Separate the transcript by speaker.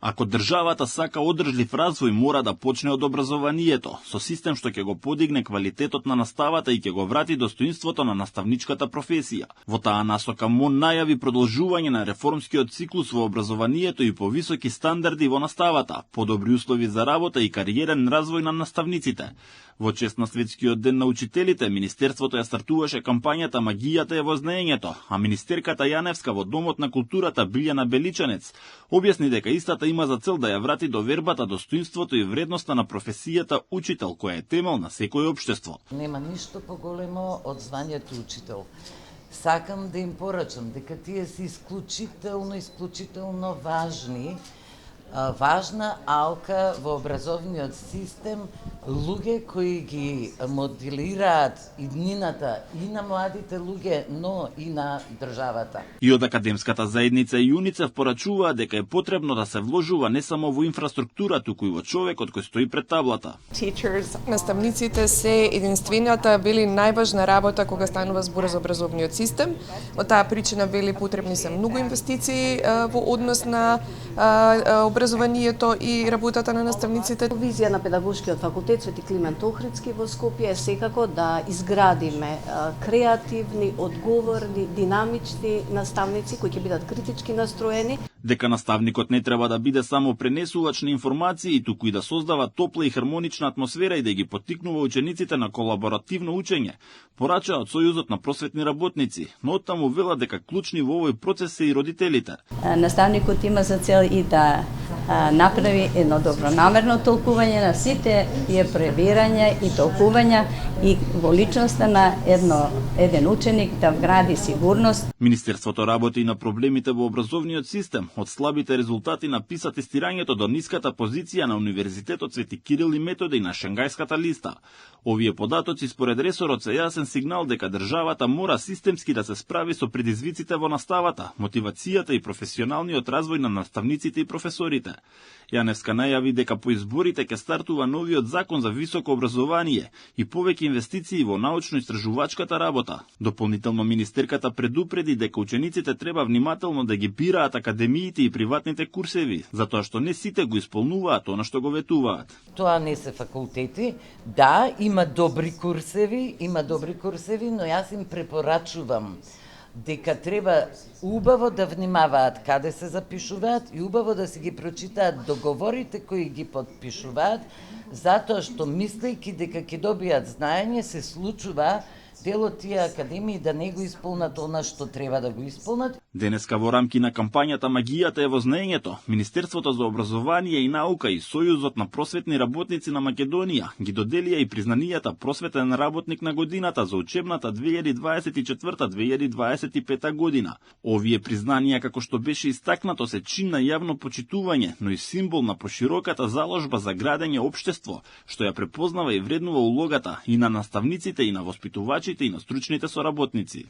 Speaker 1: Ако државата сака одржлив развој, мора да почне од образованието, со систем што ќе го подигне квалитетот на наставата и ќе го врати достоинството на наставничката професија. Во таа насока МОН најави продолжување на реформскиот циклус во образованието и повисоки стандарди во наставата, подобри услови за работа и кариерен развој на наставниците. Во чест на Светскиот ден на учителите, Министерството ја стартуваше кампањата Магијата е во знаењето, а министерката Јаневска во Домот на културата Билјана Беличанец објасни дека истата има за цел да ја врати довербата, достоинството и вредноста на професијата учител, која е темел на секој општество.
Speaker 2: Нема ништо поголемо од звањето учител. Сакам да им порачам дека тие се исклучително важни, важна алка во образовниот систем, луѓе кои ги моделираат иднината и на младите луѓе, но и на државата.
Speaker 1: И од академската заедница и ЮНИЦЕФ порачуваат дека е потребно да се вложува не само во инфраструктура, туку и во човекот кој стои пред таблата.
Speaker 3: Наставниците се единствената били најважна работа кога станува збор за образовниот систем. Од таа причина били потребни се многу инвестиции во однос на образованието и работата на наставниците.
Speaker 4: Визија на педагошкиот факултет Свети Климент Охридски во Скопје е секако да изградиме креативни, одговорни, динамични наставници кои ќе бидат критички настроени.
Speaker 1: Дека наставникот не треба да биде само пренесувач на информации, туку и да создава топла и хармонична атмосфера и да ги поттикнува учениците на колаборативно учење, порача од Сојузот на просветни работници, но оттаму вела дека клучни во овој процес се и родителите.
Speaker 5: Наставникот има за цел и да направи едно добронамерно толкување на сите тие пребирања и толкувања и во личноста на еден ученик да вгради сигурност.
Speaker 1: Министерството работи и на проблемите во образовниот систем, од слабите резултати на PISA тестирањето до ниската позиција на Универзитетот Свети Кирил и Методи и на Шангајската листа. Овие податоци според ресорот се јасен сигнал дека државата мора системски да се справи со предизвиците во наставата, мотивацијата и професионалниот развој на наставниците и професорите. Јаневска најави дека по изборите ќе стартува новиот закон за високо образование и повеќе инвестиции во научно-истражувачката работа. Дополнително министерката предупреди дека учениците треба внимателно да ги бираат академиите и приватните курсеви, затоа што не сите го исполнуваат она што го ветуваат.
Speaker 2: Тоа не се факултети. Да, има добри курсеви, но јас им препорачувам дека треба убаво да внимаваат каде се запишуваат и убаво да си ги прочитаат договорите кои ги подпишуваат, затоа што мислејќи дека ќе добијат знаење, се случува дел од тие академии да не го исполнат она што треба да го исполнат.
Speaker 1: Денеска во рамки на кампањата Магијата е во знаењето, Министерството за образование и наука и Сојузот на просветни работници на Македонија ги доделија и признанијата просветен работник на годината за учебната 2024-2025 година. Овие признанија, како што беше истакнато, се чин на јавно почитување, но и символ на пошироката заложба за градење општество, што ја препознава и вреднува улогата и на наставниците и на воспитувачите и на стручните соработници.